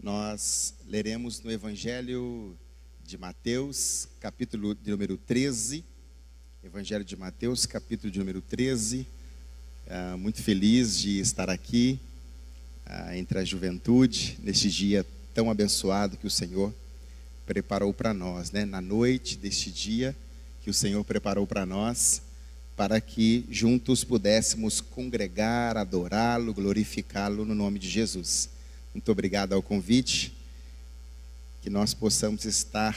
Nós leremos no Evangelho de Mateus, capítulo de número 13. Evangelho de Mateus, capítulo de número 13. Muito feliz de estar aqui entre a juventude, neste dia tão abençoado que o Senhor preparou para nós, né? Na noite deste dia que o Senhor preparou para nós, para que juntos pudéssemos congregar, adorá-lo, glorificá-lo no nome de Jesus. Muito obrigado ao convite, que nós possamos estar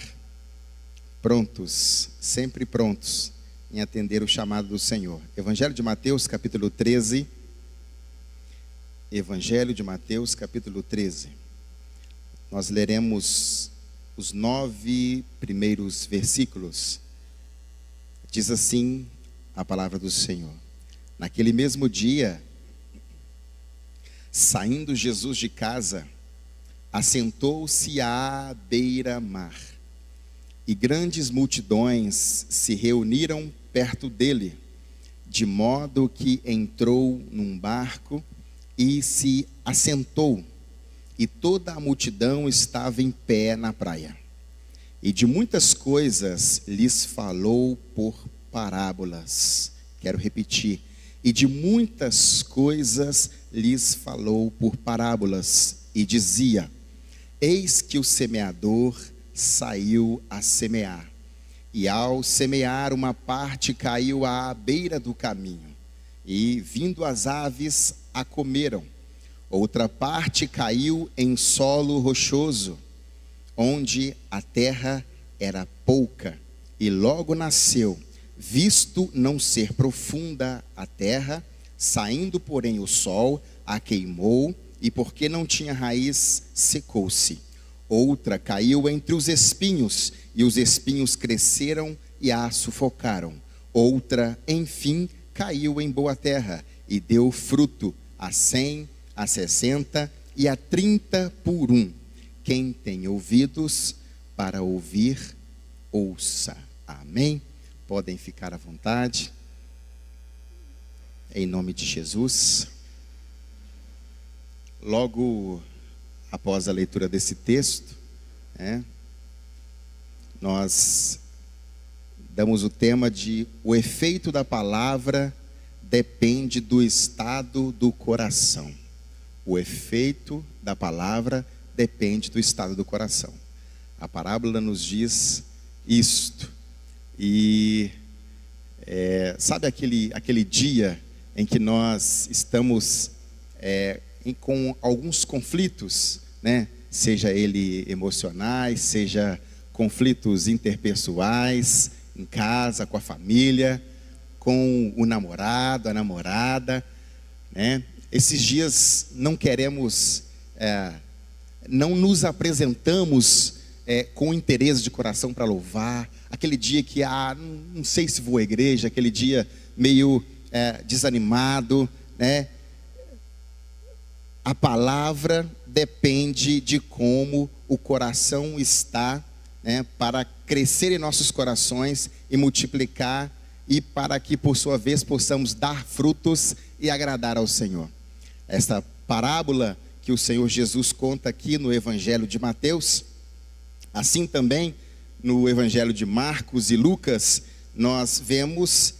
prontos, sempre prontos, em atender o chamado do Senhor. Evangelho de Mateus, capítulo 13. Evangelho de Mateus, capítulo 13. Nós leremos os 9 primeiros versículos. Diz assim a palavra do Senhor: Naquele mesmo dia, saindo Jesus de casa, assentou-se à beira-mar, e grandes multidões se reuniram perto dele, de modo que entrou num barco e se assentou, e toda a multidão estava em pé na praia. E de muitas coisas lhes falou por parábolas. Quero repetir. E de muitas coisas lhes falou por parábolas, e dizia: Eis que o semeador saiu a semear. E ao semear, uma parte caiu à beira do caminho, e vindo as aves a comeram. Outra parte caiu em solo rochoso, onde a terra era pouca, e logo nasceu, visto não ser profunda a terra. Saindo, porém, o sol a queimou, e porque não tinha raiz, secou-se. Outra caiu entre os espinhos, e os espinhos cresceram e a sufocaram. Outra, enfim, caiu em boa terra, e deu fruto a 100, a 60 e a 30 por um. Quem tem ouvidos para ouvir, ouça. Amém? Podem ficar à vontade. Em nome de Jesus. Logo após a leitura desse texto, nós damos o tema de: o efeito da palavra depende do estado do coração. O efeito da palavra depende do estado do coração. A parábola nos diz isto. E sabe aquele dia em que nós estamos com alguns conflitos, né? Seja ele emocionais, seja conflitos interpessoais, em casa, com a família, com o namorado, a namorada, né? Esses dias não queremos, não nos apresentamos com interesse de coração para louvar. Aquele dia que, não sei se vou à igreja, aquele dia meio desanimado, né? A palavra depende de como o coração está, né? Para crescer em nossos corações e multiplicar, e para que, por sua vez, possamos dar frutos e agradar ao Senhor. Esta parábola que o Senhor Jesus conta aqui no Evangelho de Mateus, assim também no Evangelho de Marcos e Lucas, nós vemos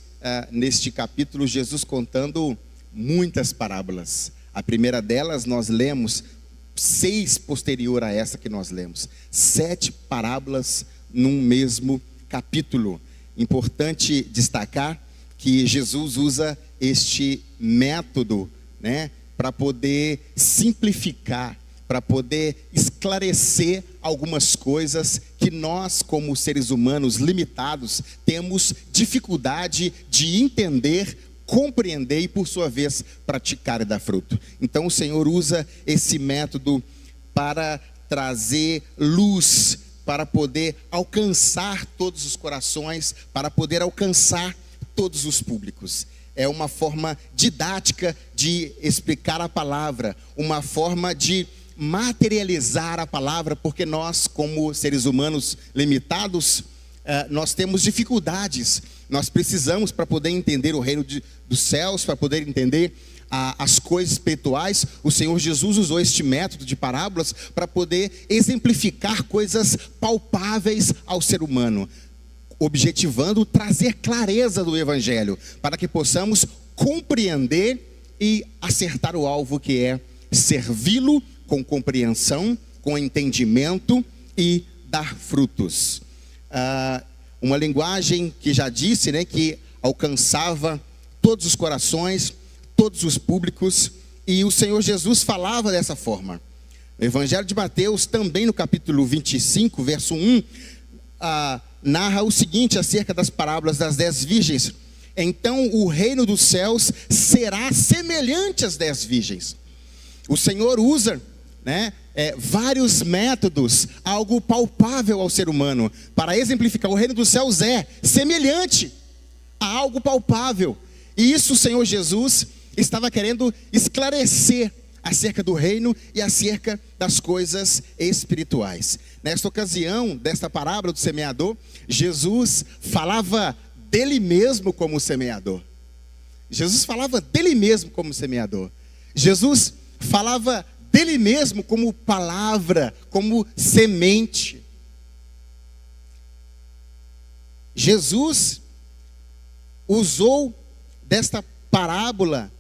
neste capítulo Jesus contando muitas parábolas. A primeira delas nós lemos 6 posterior a essa que nós lemos. 7 parábolas num mesmo capítulo. Importante destacar que Jesus usa este método, né, para poder simplificar, para poder esclarecer algumas coisas que nós, como seres humanos limitados, temos dificuldade de entender, compreender e, por sua vez, praticar e dar fruto. Então o Senhor usa esse método para trazer luz, para poder alcançar todos os corações, para poder alcançar todos os públicos. É uma forma didática de explicar a palavra, uma forma de materializar a palavra, porque nós, como seres humanos limitados, nós temos dificuldades Nós precisamos, para poder entender o reino dos céus, para poder entender as coisas espirituais, o Senhor Jesus usou este método de parábolas para poder exemplificar coisas palpáveis ao ser humano, objetivando trazer clareza do Evangelho, para que possamos compreender e acertar o alvo, que é servi-lo com compreensão, com entendimento e dar frutos. Uma linguagem que já disse, né, que alcançava todos os corações, todos os públicos, e o Senhor Jesus falava dessa forma. O Evangelho de Mateus, também no capítulo 25, verso 1, narra o seguinte acerca das parábolas das 10 virgens. Então o reino dos céus será semelhante às 10 virgens. O Senhor usa, né, vários métodos, algo palpável ao ser humano, para exemplificar. O reino dos céus é semelhante a algo palpável. E isso o Senhor Jesus estava querendo esclarecer acerca do reino e acerca das coisas espirituais. Nesta ocasião, desta parábola do semeador, Jesus falava dele mesmo como semeador. Jesus falava dele mesmo como semeador. Jesus falava dele mesmo como palavra, como semente. Jesus usou desta parábola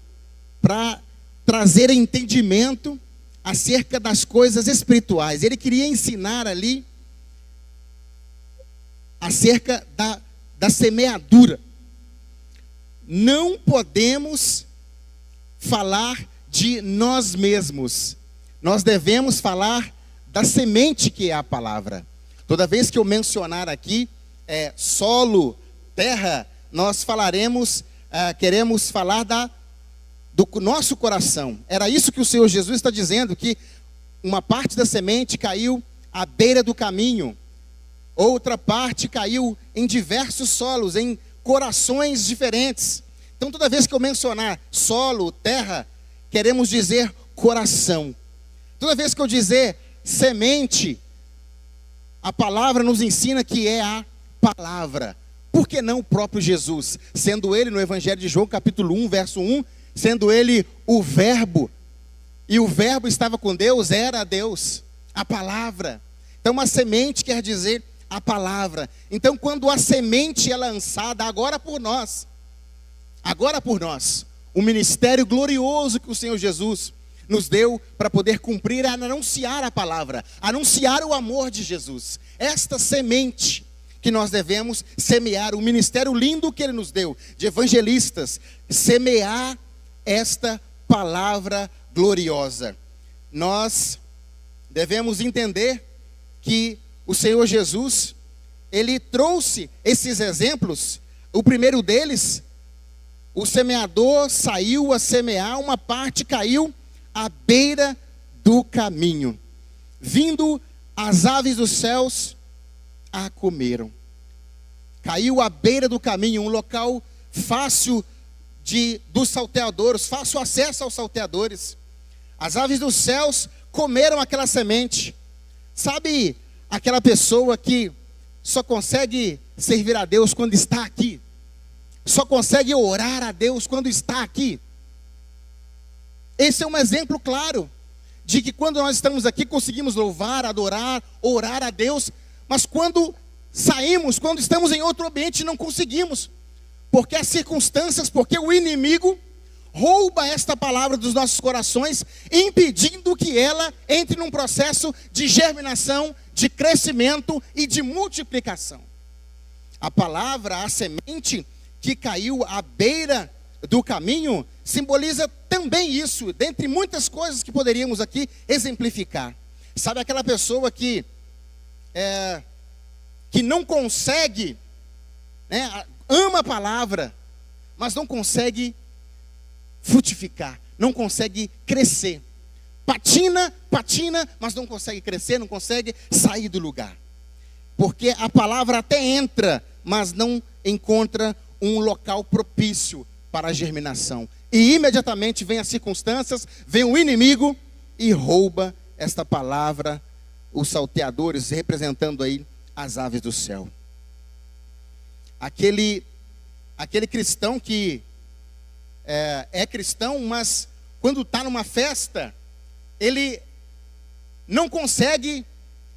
para trazer entendimento acerca das coisas espirituais. Ele queria ensinar ali acerca da semeadura. Não podemos falar de nós mesmos. Nós devemos falar da semente que é a palavra. Toda vez que eu mencionar aqui solo, terra, nós falaremos, queremos falar do nosso coração. Era isso que o Senhor Jesus está dizendo, que uma parte da semente caiu à beira do caminho, outra parte caiu em diversos solos, em corações diferentes. Então toda vez que eu mencionar solo, terra, queremos dizer coração. Toda vez que eu dizer semente, a palavra nos ensina que é a palavra. Por que não o próprio Jesus? Sendo ele, no Evangelho de João, capítulo 1, verso 1, sendo ele o verbo, e o verbo estava com Deus, era Deus, a palavra. Então uma semente quer dizer a palavra. Então quando a semente é lançada, agora por nós, o ministério glorioso que o Senhor Jesus nos deu para poder cumprir, anunciar a palavra, anunciar o amor de Jesus. Esta semente que nós devemos semear, o ministério lindo que Ele nos deu, de evangelistas, semear esta palavra gloriosa. Nós devemos entender que o Senhor Jesus, Ele trouxe esses exemplos. O primeiro deles, o semeador saiu a semear, uma parte caiu à beira do caminho. Vindo as aves dos céus, a comeram. Caiu à beira do caminho, um local fácil dos salteadores, fácil acesso aos salteadores. As aves dos céus comeram aquela semente. Sabe aquela pessoa que só consegue servir a Deus quando está aqui? Só consegue orar a Deus quando está aqui? Esse é um exemplo claro de que quando nós estamos aqui conseguimos louvar, adorar, orar a Deus, mas quando saímos, quando estamos em outro ambiente, não conseguimos, porque as circunstâncias, porque o inimigo rouba esta palavra dos nossos corações, impedindo que ela entre num processo de germinação, de crescimento e de multiplicação. A palavra, a semente que caiu à beira do caminho, simboliza também isso, dentre muitas coisas que poderíamos aqui exemplificar. Sabe aquela pessoa que não consegue, né, ama a palavra, mas não consegue frutificar, não consegue crescer. Patina, mas não consegue crescer, não consegue sair do lugar. Porque a palavra até entra, mas não encontra um local propício para a germinação. E imediatamente vem as circunstâncias, vem o inimigo e rouba esta palavra, os salteadores, representando aí as aves do céu. Aquele aquele cristão que é cristão, mas quando está numa festa, ele não consegue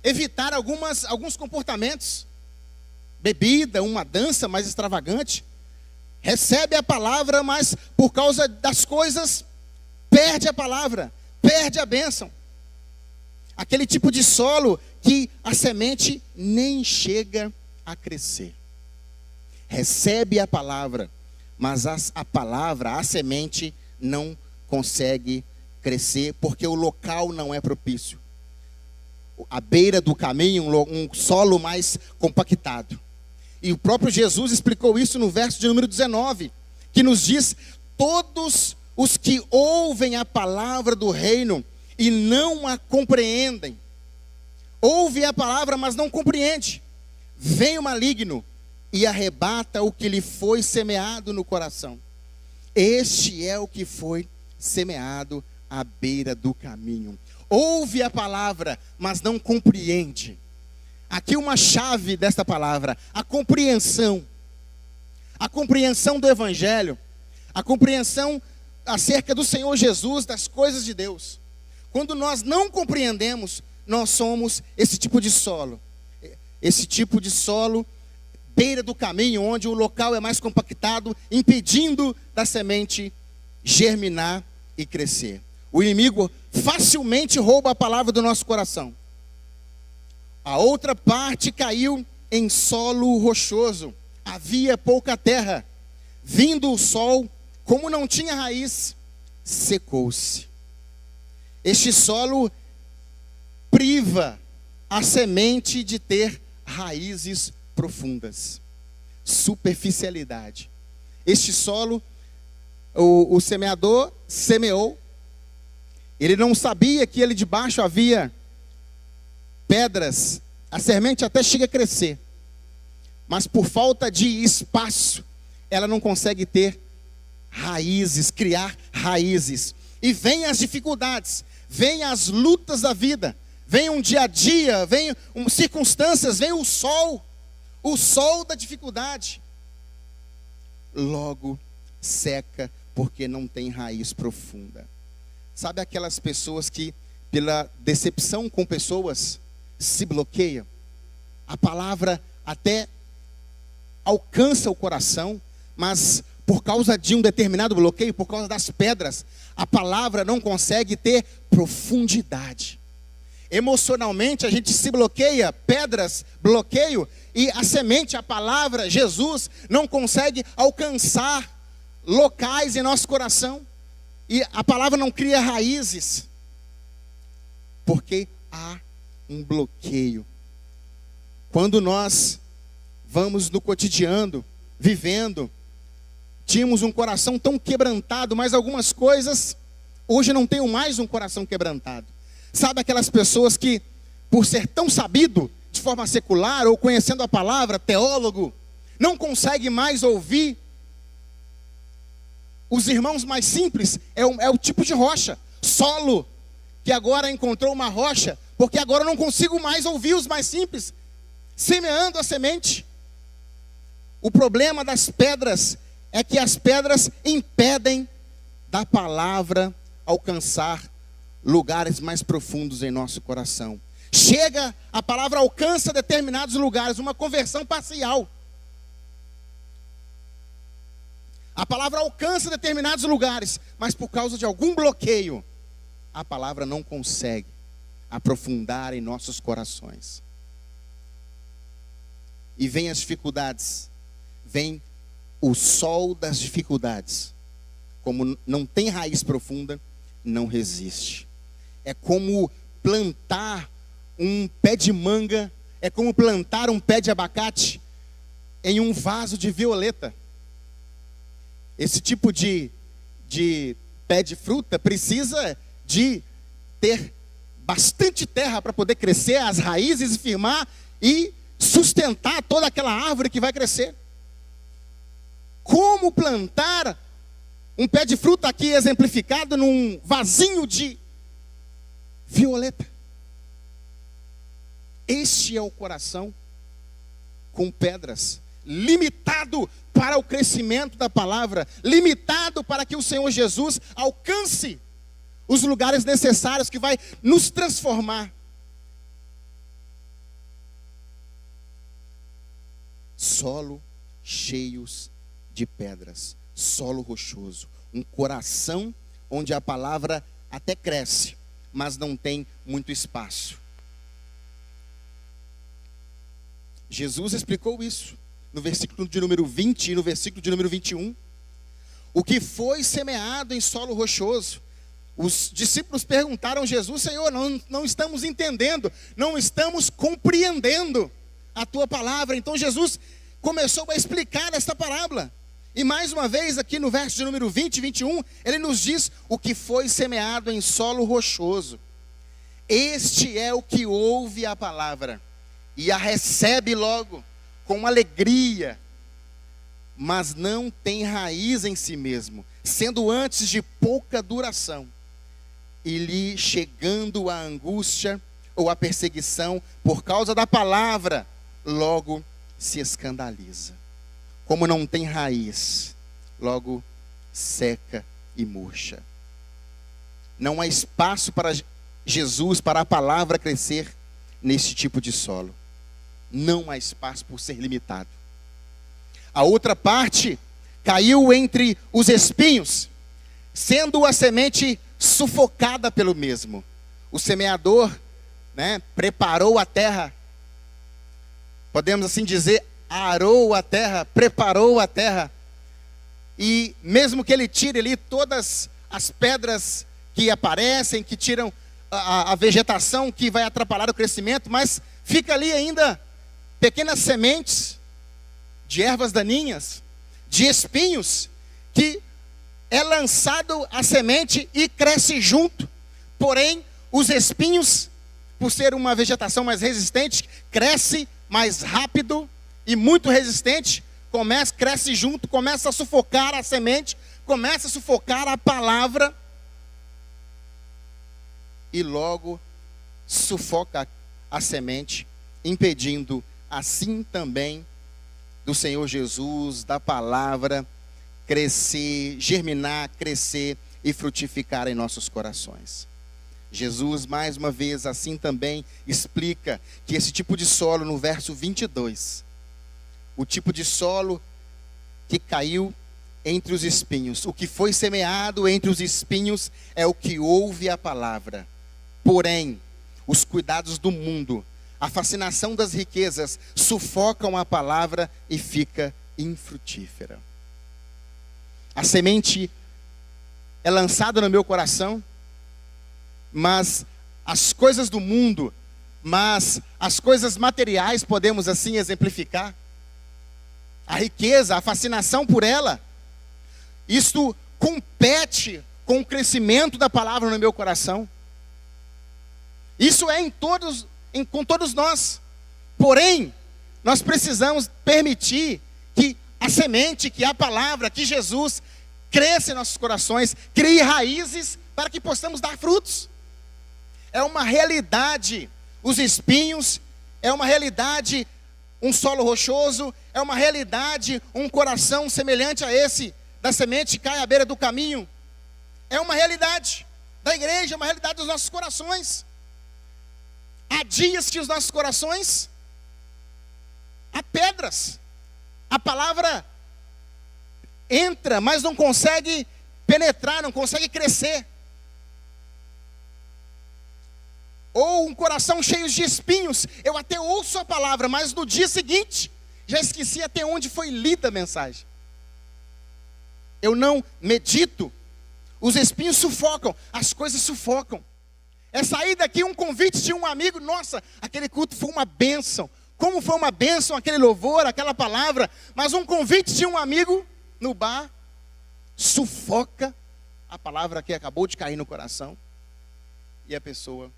evitar alguns comportamentos. Bebida, uma dança mais extravagante. Recebe a palavra, mas por causa das coisas, perde a palavra, perde a bênção. Aquele tipo de solo que a semente nem chega a crescer. Recebe a palavra, mas a palavra, a semente, não consegue crescer, porque o local não é propício. À beira do caminho, um solo mais compactado. E o próprio Jesus explicou isso no verso de número 19, que nos diz: todos os que ouvem a palavra do reino e não a compreendem. Ouve a palavra, mas não compreende. Vem o maligno e arrebata o que lhe foi semeado no coração. Este é o que foi semeado à beira do caminho. Ouve a palavra, mas não compreende. Aqui uma chave desta palavra: a compreensão. A compreensão do Evangelho. A compreensão acerca do Senhor Jesus, das coisas de Deus. Quando nós não compreendemos, nós somos esse tipo de solo. Esse tipo de solo, beira do caminho, onde o local é mais compactado, impedindo da semente germinar e crescer. O inimigo facilmente rouba a palavra do nosso coração. A outra parte caiu em solo rochoso. Havia pouca terra. Vindo o sol, como não tinha raiz, secou-se. Este solo priva a semente de ter raízes profundas. Superficialidade. Este solo, o semeador semeou. Ele não sabia que ali debaixo havia pedras. A semente até chega a crescer, mas por falta de espaço, ela não consegue ter raízes, criar raízes. E vem as dificuldades, vem as lutas da vida, vem um dia a dia, vem circunstâncias, vem o sol da dificuldade. Logo seca, porque não tem raiz profunda. Sabe aquelas pessoas que, pela decepção com pessoas, se bloqueiam? A palavra até alcança o coração, mas por causa de um determinado bloqueio, por causa das pedras, a palavra não consegue ter profundidade. Emocionalmente a gente se bloqueia, pedras, bloqueio, e a semente, a palavra, Jesus, não consegue alcançar locais em nosso coração. E a palavra não cria raízes, porque há um bloqueio. Quando nós vamos no cotidiano, vivendo, tínhamos um coração tão quebrantado, mas algumas coisas, hoje não tenho mais um coração quebrantado. Sabe aquelas pessoas que, por ser tão sabido, de forma secular, ou conhecendo a palavra, teólogo, não consegue mais ouvir os irmãos mais simples? É o tipo de rocha, solo, que agora encontrou uma rocha, porque agora eu não consigo mais ouvir os mais simples, semeando a semente. O problema das pedras é que as pedras impedem da palavra alcançar lugares mais profundos em nosso coração. Chega, a palavra alcança determinados lugares, uma conversão parcial. A palavra alcança determinados lugares, mas por causa de algum bloqueio, a palavra não consegue aprofundar em nossos corações. E vem as dificuldades, vem o sol das dificuldades. Como não tem raiz profunda, não resiste. É como plantar um pé de manga, é como plantar um pé de abacate em um vaso de violeta. Esse tipo de pé de fruta precisa de ter bastante terra para poder crescer, as raízes e firmar e sustentar toda aquela árvore que vai crescer. Como plantar um pé de fruta aqui exemplificado num vasinho de violeta? Este é o coração com pedras. limitado para o crescimento da palavra, limitado para que o Senhor Jesus alcance os lugares necessários que vai nos transformar. Solo cheios de pedras, solo rochoso, um coração onde a palavra até cresce, mas não tem muito espaço. Jesus explicou isso no versículo de número 20 e no versículo de número 21. O que foi semeado em solo rochoso. Os discípulos perguntaram a Jesus: Senhor, não estamos entendendo, não estamos compreendendo a tua palavra. Então Jesus começou a explicar esta parábola. E mais uma vez aqui no verso de número 20 e 21, ele nos diz o que foi semeado em solo rochoso. Este é o que ouve a palavra e a recebe logo com alegria, mas não tem raiz em si mesmo, sendo antes de pouca duração, e lhe chegando a angústia ou a perseguição por causa da palavra, logo se escandaliza. Como não tem raiz, logo seca e murcha. Não há espaço para Jesus, para a palavra crescer nesse tipo de solo. Não há espaço por ser limitado. A outra parte caiu entre os espinhos, sendo a semente sufocada pelo mesmo. O semeador, preparou a terra, podemos assim dizer, arou a terra, preparou a terra, e mesmo que ele tire ali todas as pedras que aparecem, que tiram a vegetação que vai atrapalhar o crescimento, mas fica ali ainda pequenas sementes de ervas daninhas, de espinhos, que é lançado a semente e cresce junto. Porém, os espinhos, por ser uma vegetação mais resistente, cresce mais rápido e muito resistente, cresce junto, começa a sufocar a semente, começa a sufocar a palavra, e logo sufoca a semente, impedindo assim também do Senhor Jesus, da palavra, crescer, germinar, crescer e frutificar em nossos corações. Jesus, mais uma vez, assim também explica que esse tipo de solo, no verso 22, o tipo de solo que caiu entre os espinhos, o que foi semeado entre os espinhos é o que ouve a palavra. Porém, os cuidados do mundo, a fascinação das riquezas, sufocam a palavra e fica infrutífera. A semente é lançada no meu coração, mas as coisas do mundo, mas as coisas materiais, podemos assim exemplificar, a riqueza, a fascinação por ela, isto compete com o crescimento da palavra no meu coração. Isso é com todos nós. Porém, nós precisamos permitir que a semente, que a palavra, que Jesus cresça em nossos corações, crie raízes para que possamos dar frutos. É uma realidade os espinhos, é uma realidade um solo rochoso, é uma realidade um coração semelhante a esse da semente que cai à beira do caminho. É uma realidade da igreja, é uma realidade dos nossos corações. Há dias que os nossos corações há pedras. A palavra entra, mas não consegue penetrar, não consegue crescer. Ou um coração cheio de espinhos. Eu até ouço a palavra, mas no dia seguinte já esqueci até onde foi lida a mensagem. Eu não medito. Os espinhos sufocam, as coisas sufocam. É sair daqui um convite de um amigo, nossa, aquele culto foi uma bênção. Como foi uma bênção aquele louvor, aquela palavra. Mas um convite de um amigo no bar sufoca a palavra que acabou de cair no coração. E a pessoa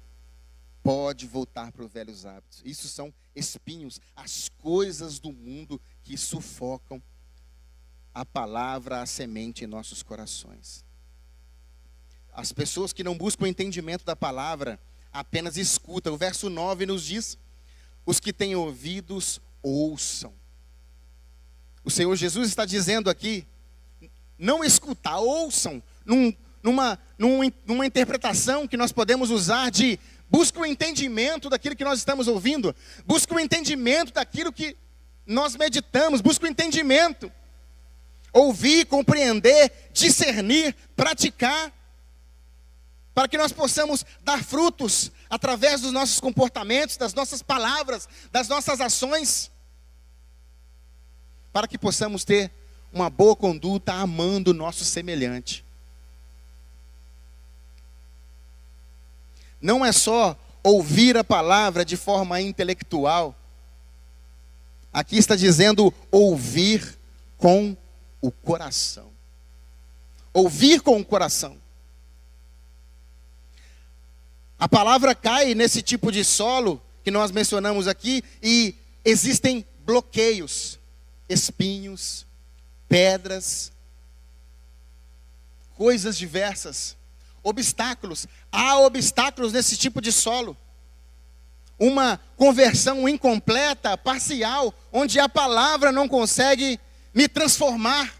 pode voltar para os velhos hábitos. Isso são espinhos, as coisas do mundo que sufocam a palavra, a semente em nossos corações. As pessoas que não buscam o entendimento da palavra, apenas escutam. O verso 9 nos diz: os que têm ouvidos, ouçam. O Senhor Jesus está dizendo aqui, não escutar, ouçam, numa interpretação que nós podemos usar de busque o entendimento daquilo que nós estamos ouvindo, busque o entendimento daquilo que nós meditamos, busque o entendimento. Ouvir, compreender, discernir, praticar, para que nós possamos dar frutos através dos nossos comportamentos, das nossas palavras, das nossas ações, para que possamos ter uma boa conduta amando o nosso semelhante. Não é só ouvir a palavra de forma intelectual. Aqui está dizendo ouvir com o coração. Ouvir com o coração. A palavra cai nesse tipo de solo que nós mencionamos aqui e existem bloqueios, espinhos, pedras, coisas diversas, obstáculos. Há obstáculos nesse tipo de solo. Uma conversão incompleta, parcial, onde a palavra não consegue me transformar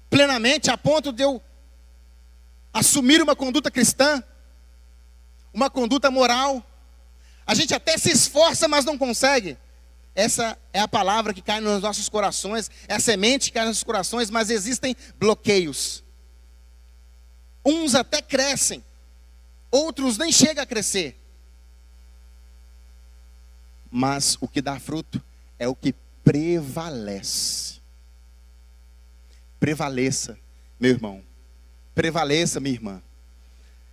plenamente a ponto de eu assumir uma conduta cristã, uma conduta moral. A gente até se esforça, mas não consegue. Essa é a palavra que cai nos nossos corações, é a semente que cai nos nossos corações, mas existem bloqueios. Uns até crescem, outros nem chegam a crescer. Mas o que dá fruto é o que prevalece. Prevaleça, meu irmão. Prevaleça, minha irmã.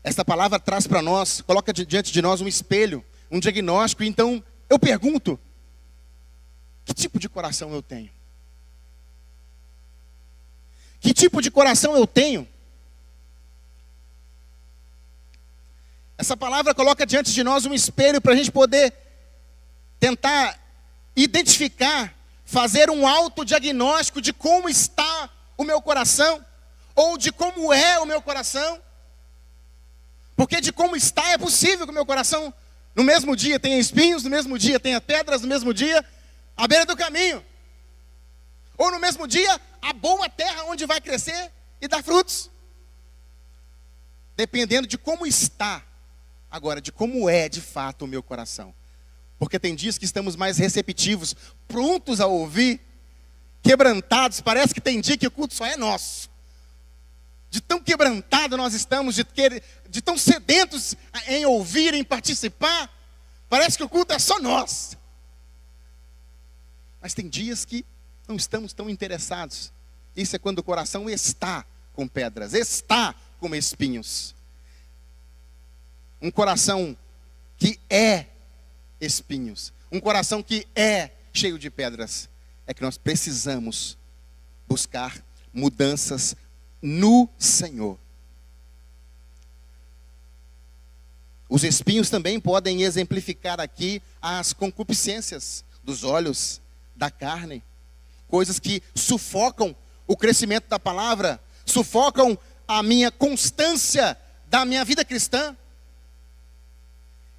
Esta palavra traz para nós, coloca diante de nós um espelho, um diagnóstico. Então, eu pergunto, que tipo de coração eu tenho? Que tipo de coração eu tenho? Essa palavra coloca diante de nós um espelho para a gente poder tentar identificar, fazer um autodiagnóstico de como está o meu coração, ou de como é o meu coração. Porque de como está é possível que o meu coração no mesmo dia tenha espinhos, no mesmo dia tenha pedras, no mesmo dia à beira do caminho. Ou no mesmo dia a boa terra onde vai crescer e dar frutos. Dependendo de como está, agora de como é de fato o meu coração. Porque tem dias que estamos mais receptivos, prontos a ouvir, quebrantados. Parece que tem dia que o culto só é nosso. De tão quebrantado nós estamos, de tão sedentos em ouvir, em participar. Parece que o culto é só nosso. Mas tem dias que não estamos tão interessados. Isso é quando o coração está com pedras, está com espinhos. Um coração que é espinhos, um coração que é cheio de pedras, é que nós precisamos buscar mudanças no Senhor. Os espinhos também podem exemplificar aqui as concupiscências dos olhos, da carne, coisas que sufocam o crescimento da palavra, sufocam a minha constância da minha vida cristã.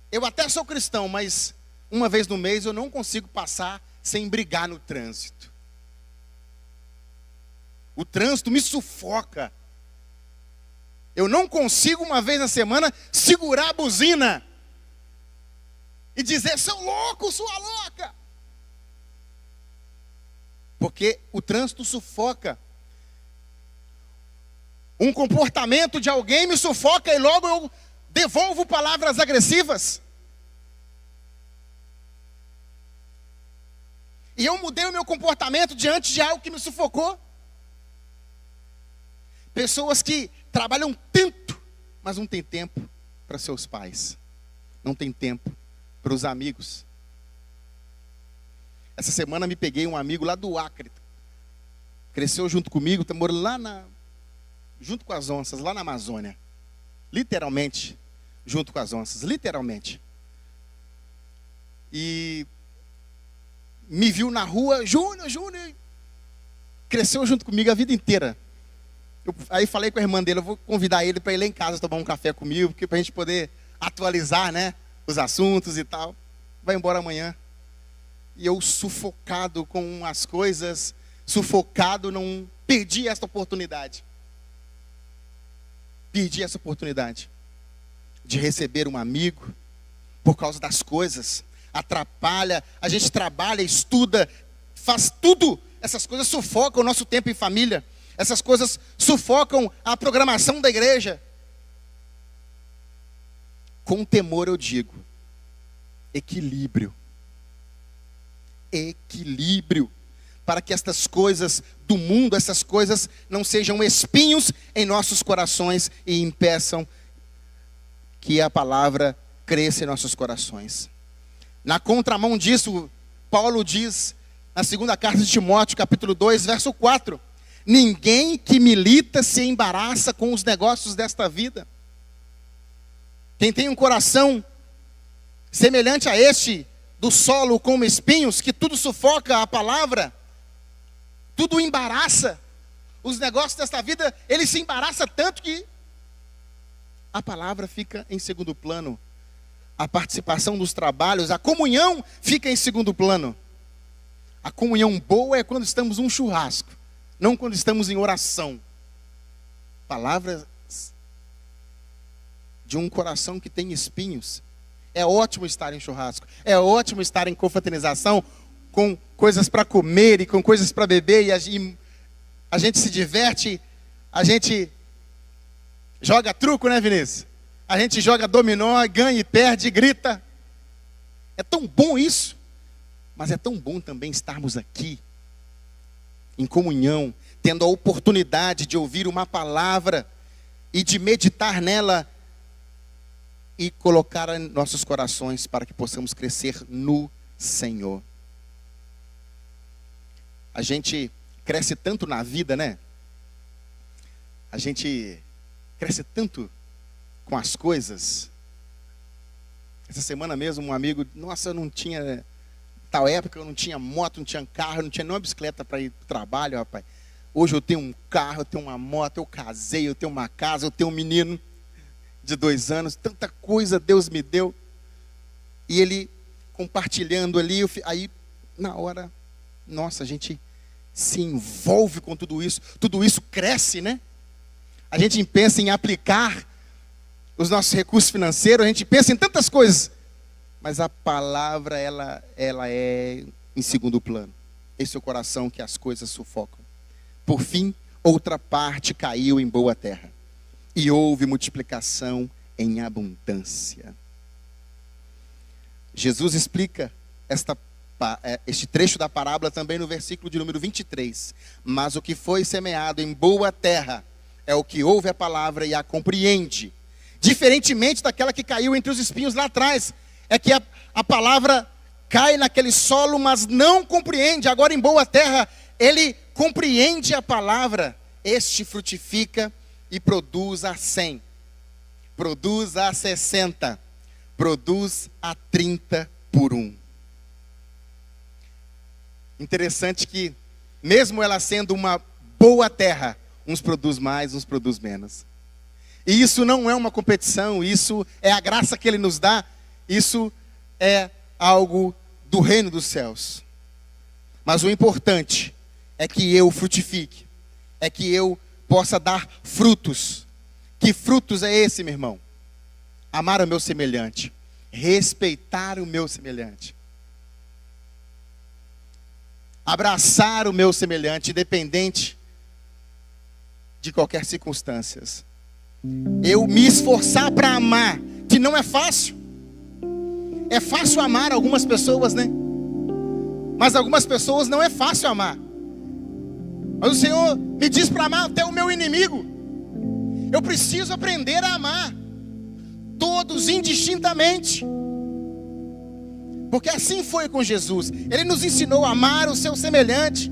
Eu até sou cristão, mas uma vez no mês eu não consigo passar sem brigar no trânsito. O trânsito me sufoca. Eu não consigo uma vez na semana segurar a buzina e dizer, seu louco, sua louca. Porque o trânsito sufoca. Um comportamento de alguém me sufoca e logo eu devolvo palavras agressivas. E eu mudei o meu comportamento diante de algo que me sufocou. Pessoas que trabalham tanto, mas não tem tempo para seus pais. Não tem tempo para os amigos. Essa semana me peguei um amigo lá do Acre. Cresceu junto comigo, está morando lá junto com as onças, lá na Amazônia. Literalmente, junto com as onças, literalmente. E me viu na rua, Júnior, cresceu junto comigo a vida inteira. Aí falei com a irmã dele, eu vou convidar ele para ir lá em casa tomar um café comigo, para a gente poder atualizar, né, os assuntos e tal. Vai embora amanhã. E eu sufocado com as coisas, sufocado, não perdi essa oportunidade. Perdi essa oportunidade de receber um amigo por causa das coisas. Atrapalha, a gente trabalha, estuda, faz tudo. Essas coisas sufocam o nosso tempo em família. Essas coisas sufocam a programação da igreja. Com temor eu digo, equilíbrio. Equilíbrio. Para que estas coisas do mundo, essas coisas não sejam espinhos em nossos corações e impeçam que a palavra cresça em nossos corações. Na contramão disso, Paulo diz, na segunda carta de Timóteo, capítulo 2, verso 4, ninguém que milita se embaraça com os negócios desta vida. Quem tem um coração semelhante a este, do solo como espinhos, que tudo sufoca a palavra, tudo embaraça, os negócios desta vida, ele se embaraça tanto que a palavra fica em segundo plano. A participação dos trabalhos, a comunhão fica em segundo plano. A comunhão boa é quando estamos num churrasco, não quando estamos em oração. Palavras de um coração que tem espinhos. É ótimo estar em churrasco, é ótimo estar em confraternização, com coisas para comer e com coisas para beber, e a gente se diverte, a gente joga truco, né, Vinícius? A gente joga dominó, ganha e perde, grita. É tão bom isso, mas é tão bom também estarmos aqui, em comunhão, tendo a oportunidade de ouvir uma palavra e de meditar nela e colocar em nossos corações para que possamos crescer no Senhor. A gente cresce tanto na vida, né? A gente cresce tanto com as coisas. Essa semana mesmo um amigo, nossa, eu não tinha, tal época eu não tinha moto, não tinha carro, não tinha nenhuma bicicleta para ir para o trabalho, rapaz. Hoje eu tenho um carro, eu tenho uma moto, eu casei, eu tenho uma casa, eu tenho um menino de 2 anos, tanta coisa Deus me deu. E ele compartilhando ali, aí na hora, nossa, a gente se envolve com tudo isso cresce, né? A gente pensa em aplicar os nossos recursos financeiros, a gente pensa em tantas coisas, mas a palavra, ela é em segundo plano. Esse é o coração que as coisas sufocam. Por fim, outra parte caiu em boa terra, e houve multiplicação em abundância. Jesus explica este trecho da parábola também no versículo de número 23. Mas o que foi semeado em boa terra é o que ouve a palavra e a compreende. Diferentemente daquela que caiu entre os espinhos lá atrás, é que a palavra cai naquele solo, mas não compreende. Agora em boa terra, ele compreende a palavra. Este frutifica e produz a 100, produz a 60, produz a 30 por 1. Interessante que, mesmo ela sendo uma boa terra, uns produz mais, uns produz menos. E isso não é uma competição, isso é a graça que Ele nos dá, isso é algo do reino dos céus. Mas o importante é que eu frutifique, é que eu possa dar frutos. Que frutos é esse, meu irmão? Amar o meu semelhante, respeitar o meu semelhante, abraçar o meu semelhante, independente de qualquer circunstância. Eu me esforçar para amar, que não é fácil. É fácil amar algumas pessoas, né? Mas algumas pessoas não é fácil amar. Mas o Senhor me diz para amar até o meu inimigo. Eu preciso aprender a amar todos indistintamente, porque assim foi com Jesus. Ele nos ensinou a amar o seu semelhante.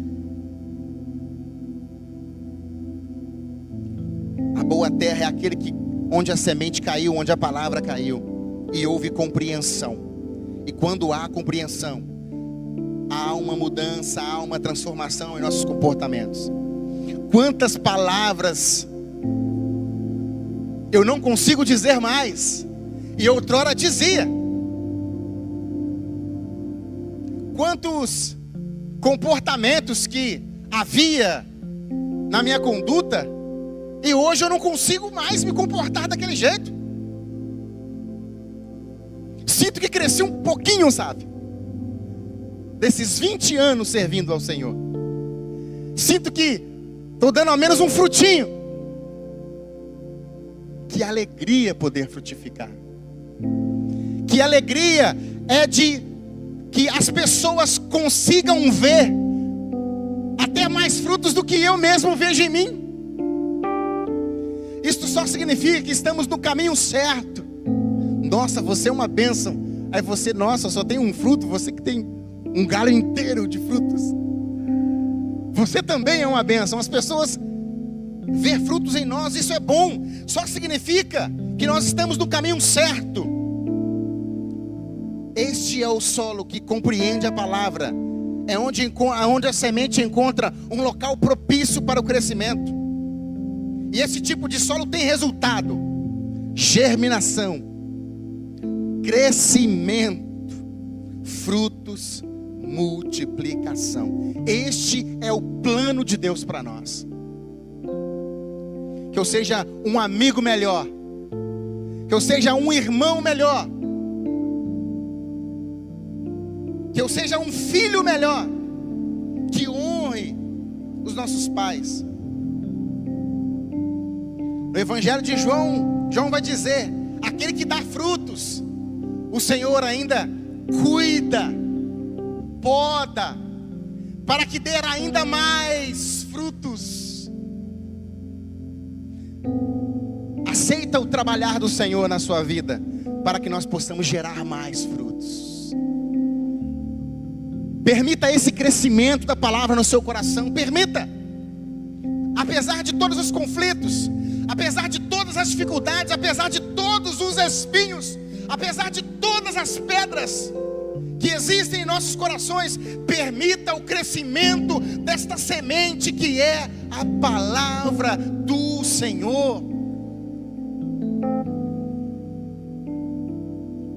A boa terra é aquele onde a semente caiu, onde a palavra caiu, e houve compreensão. E quando há compreensão, há uma mudança, há uma transformação em nossos comportamentos. Quantas palavras eu não consigo dizer mais, e outrora dizia. Quantos comportamentos que havia na minha conduta, e hoje eu não consigo mais me comportar daquele jeito. Sinto que cresci um pouquinho, sabe? Desses 20 anos servindo ao Senhor. Sinto que estou dando ao menos um frutinho. Que alegria poder frutificar. Que alegria é de que as pessoas consigam ver até mais frutos do que eu mesmo vejo em mim. Isto só significa que estamos no caminho certo. Nossa, você é uma bênção. Aí você, nossa, só tem um fruto, você que tem um galho inteiro de frutos. Você também é uma bênção. As pessoas ver frutos em nós, isso é bom. Só significa que nós estamos no caminho certo. Este é o solo que compreende a palavra. É onde a semente encontra um local propício para o crescimento. E esse tipo de solo tem resultado: germinação, crescimento, frutos, multiplicação. Este é o plano de Deus para nós. Que eu seja um amigo melhor, que eu seja um irmão melhor, que eu seja um filho melhor, que honre os nossos pais. No Evangelho de João, João vai dizer: aquele que dá frutos, o Senhor ainda cuida, poda, para que dê ainda mais frutos. Aceita o trabalhar do Senhor na sua vida, para que nós possamos gerar mais frutos. Permita esse crescimento da palavra no seu coração. Permita. Apesar de todos os conflitos, apesar de todas as dificuldades, apesar de todos os espinhos, apesar de todas as pedras que existem em nossos corações, permita o crescimento desta semente que é a palavra do Senhor.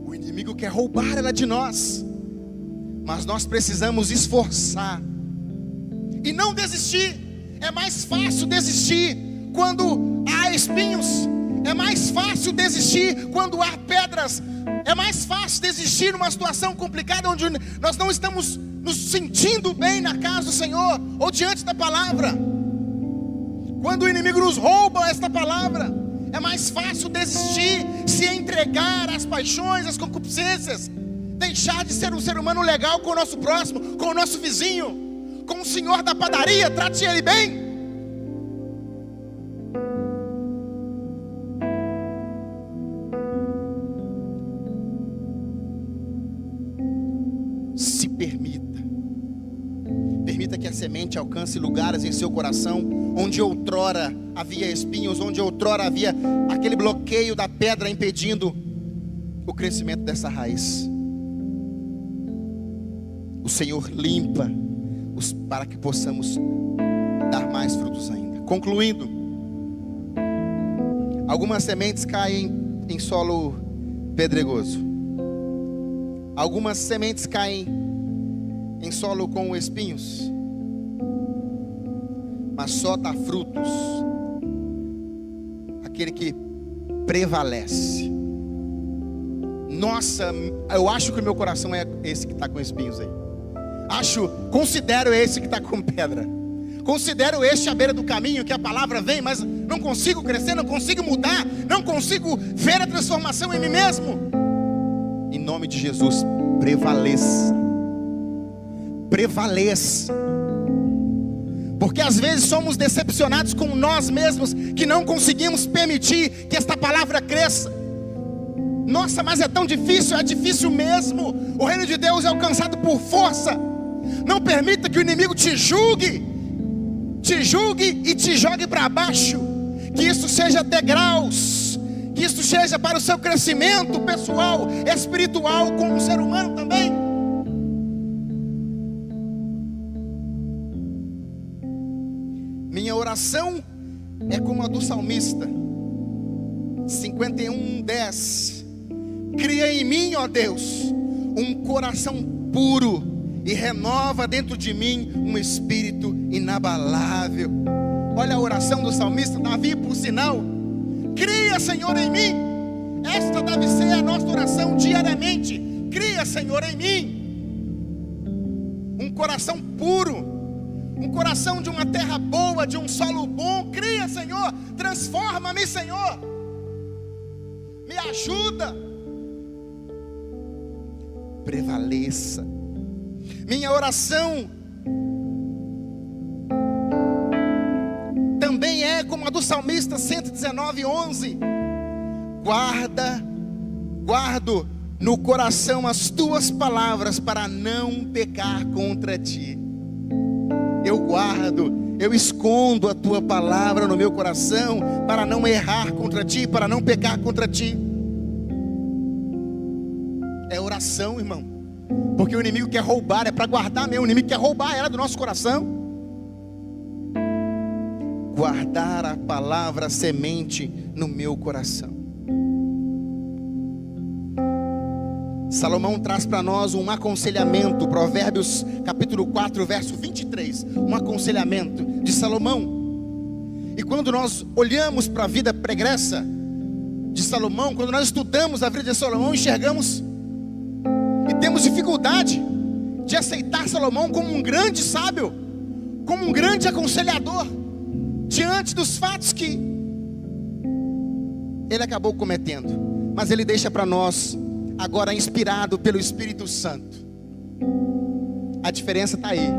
O inimigo quer roubar ela de nós, mas nós precisamos esforçar e não desistir. É mais fácil desistir quando há espinhos. É mais fácil desistir quando há pedras. É mais fácil desistir numa situação complicada, onde nós não estamos nos sentindo bem na casa do Senhor, ou diante da palavra. Quando o inimigo nos rouba esta palavra, é mais fácil desistir, se entregar às paixões, às concupiscências, deixar de ser um ser humano legal com o nosso próximo, com o nosso vizinho, com o senhor da padaria. Trate ele bem. Se permita que a semente alcance lugares em seu coração onde outrora havia espinhos, onde outrora havia aquele bloqueio da pedra impedindo o crescimento dessa raiz. O Senhor limpa para que possamos dar mais frutos ainda. Concluindo, algumas sementes caem em solo pedregoso, algumas sementes caem em solo com espinhos, mas só dá frutos aquele que prevalece. Nossa, eu acho que o meu coração é esse que está com espinhos aí. Considero esse que está com pedra. Considero este à beira do caminho, que a palavra vem, mas não consigo crescer, não consigo mudar, não consigo ver a transformação em mim mesmo. Em nome de Jesus, prevaleça. Prevaleça. Porque às vezes somos decepcionados com nós mesmos, que não conseguimos permitir que esta palavra cresça. Nossa, mas é tão difícil. É difícil mesmo. O reino de Deus é alcançado por força. Não permita que o inimigo te julgue e te jogue para baixo. Que isso seja degraus, que isso seja para o seu crescimento pessoal, espiritual, como ser humano também. Minha oração é como a do salmista 51:10. Cria em mim, ó Deus, um coração puro e renova dentro de mim um espírito inabalável. Olha a oração do salmista Davi, por sinal. Cria, Senhor, em mim. Esta deve ser a nossa oração diariamente. Cria, Senhor, em mim um coração puro, um coração de uma terra boa, de um solo bom. Cria, Senhor, transforma-me, Senhor, me ajuda. Prevaleça. Minha oração também é como a do salmista 119:11. Guardo no coração as tuas palavras para não pecar contra ti. Eu guardo, eu escondo a tua palavra no meu coração para não errar contra ti, para não pecar contra ti. É oração, irmão, porque o inimigo quer roubar, é para guardar mesmo. O inimigo quer roubar ela do nosso coração. Guardar a palavra semente no meu coração. Salomão traz para nós um aconselhamento, Provérbios capítulo 4, verso 23, um aconselhamento de Salomão. E quando nós olhamos para a vida pregressa de Salomão, quando nós estudamos a vida de Salomão, enxergamos e temos dificuldade de aceitar Salomão como um grande sábio, como um grande aconselhador, diante dos fatos que ele acabou cometendo. Mas ele deixa para nós, agora inspirado pelo Espírito Santo. A diferença está aí.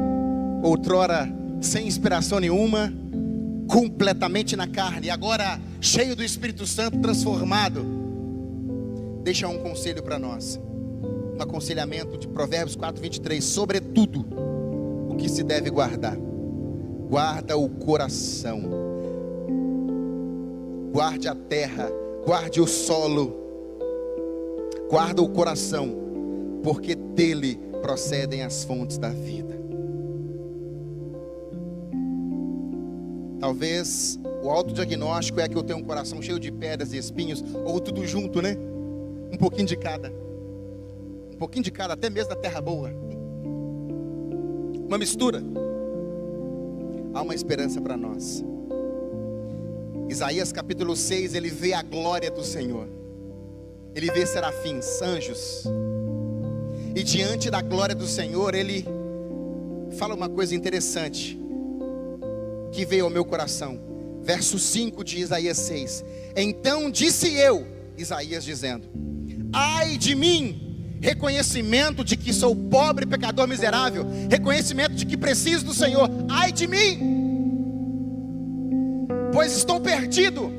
Outrora sem inspiração nenhuma, completamente na carne, agora cheio do Espírito Santo, transformado. Deixa um conselho para nós, um aconselhamento de Provérbios 4:23. Sobretudo o que se deve guardar, guarda o coração, guarde a terra, guarde o solo, guarda o coração, porque dele procedem as fontes da vida. Talvez o autodiagnóstico é que eu tenho um coração cheio de pedras e espinhos, ou tudo junto, né? Um pouquinho de cada, até mesmo da terra boa, uma mistura. Há uma esperança para nós. Isaías capítulo 6, ele vê a glória do Senhor. Ele vê serafins, anjos. E diante da glória do Senhor, ele fala uma coisa interessante que veio ao meu coração. Verso 5 de Isaías 6. Então disse eu, Isaías dizendo: ai de mim, reconhecimento de que sou pobre, pecador, miserável, reconhecimento de que preciso do Senhor. Ai de mim, pois estou perdido,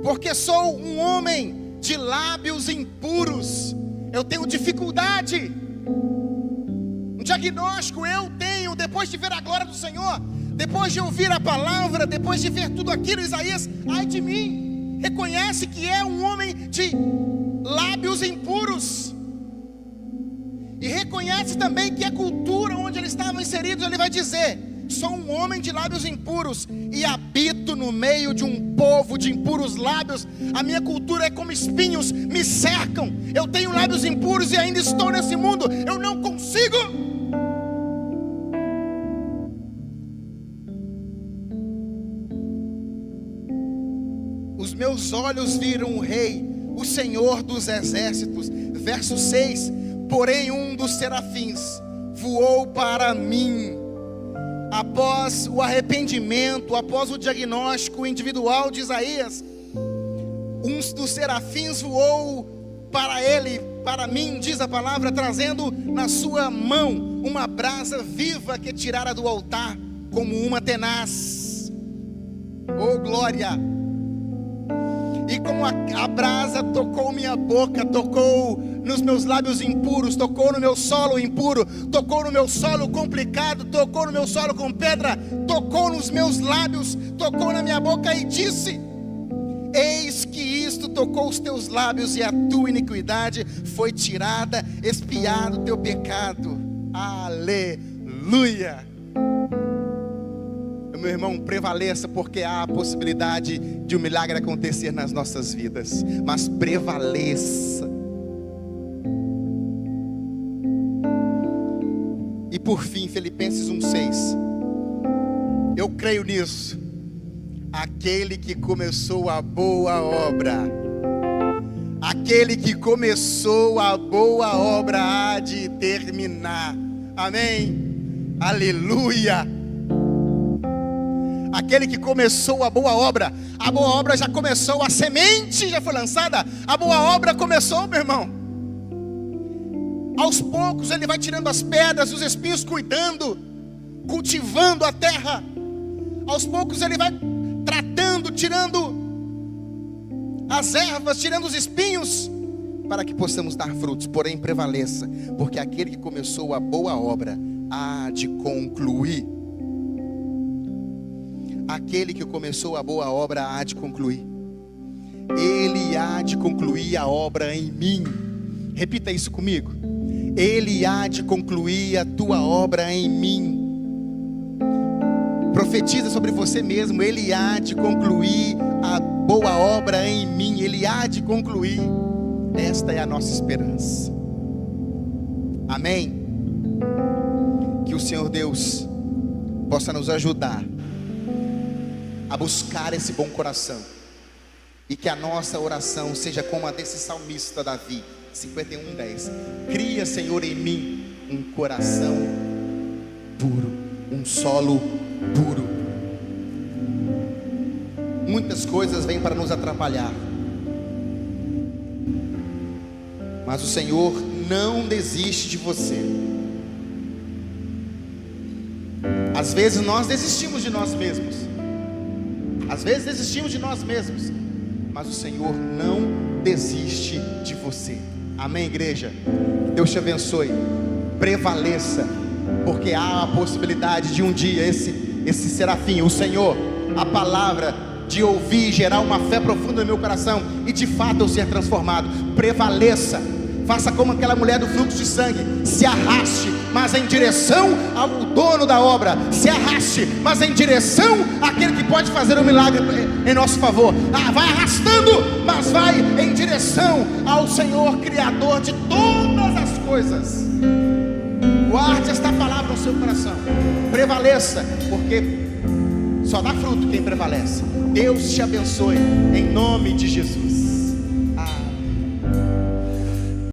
porque sou um homem de lábios impuros. Eu tenho dificuldade, um diagnóstico eu tenho, depois de ver a glória do Senhor, depois de ouvir a palavra, depois de ver tudo aquilo. Isaías, ai de mim, reconhece que é um homem de lábios impuros, e reconhece também que a cultura onde ele estava inserido, ele vai dizer: sou um homem de lábios impuros, e habito no meio de um povo de impuros lábios. A minha cultura é como espinhos, me cercam. Eu tenho lábios impuros e ainda estou nesse mundo. Eu não consigo. Os meus olhos viram o Rei, o Senhor dos exércitos. Verso 6. Porém um dos serafins voou para mim. Após o arrependimento, após o diagnóstico individual de Isaías, um dos serafins voou para ele, para mim, diz a palavra, trazendo na sua mão uma brasa viva que tirara do altar como uma tenaz. Oh glória! E como a brasa tocou minha boca, tocou nos meus lábios impuros, tocou no meu solo impuro, tocou no meu solo complicado, tocou no meu solo com pedra, tocou nos meus lábios, tocou na minha boca e disse: eis que isto tocou os teus lábios, e a tua iniquidade foi tirada, expiado o teu pecado. Aleluia! Meu irmão, prevaleça, porque há a possibilidade de um milagre acontecer nas nossas vidas. Mas prevaleça. por fim, Filipenses 1:6. Eu creio nisso. Aquele que começou a boa obra, aquele que começou a boa obra há de terminar. Amém? Aleluia! Aquele que começou a boa obra já começou, a semente já foi lançada, a boa obra começou, meu irmão. Aos poucos ele vai tirando as pedras, os espinhos, cuidando, cultivando a terra. Aos poucos ele vai tratando, tirando as ervas, tirando os espinhos, para que possamos dar frutos. Porém prevaleça, porque aquele que começou a boa obra há de concluir. Aquele que começou a boa obra há de concluir. Ele há de concluir a obra em mim. Repita isso comigo. Ele há de concluir a tua obra em mim. Profetiza sobre você mesmo. Ele há de concluir a boa obra em mim. Ele há de concluir. Esta é a nossa esperança. Amém? Que o Senhor Deus possa nos ajudar a buscar esse bom coração, e que a nossa oração seja como a desse salmista Davi, 51:10. Cria, Senhor, em mim um coração puro, um solo puro. Muitas coisas vêm para nos atrapalhar, mas o Senhor não desiste de você. Às vezes nós desistimos de nós mesmos, mas o Senhor não desiste de você. Amém, igreja? Deus te abençoe. Prevaleça, porque há a possibilidade de um dia esse serafim, o Senhor, a palavra de ouvir, gerar uma fé profunda no meu coração, e de fato eu ser transformado. Prevaleça. Faça como aquela mulher do fluxo de sangue. Se arraste, mas em direção ao dono da obra. Se arraste, mas em direção àquele que pode fazer um milagre em nosso favor. Vai arrastando, mas vai em direção ao Senhor, Criador de todas as coisas. Guarde esta palavra no seu coração. Prevaleça, porque só dá fruto quem prevalece. Deus te abençoe, em nome de Jesus.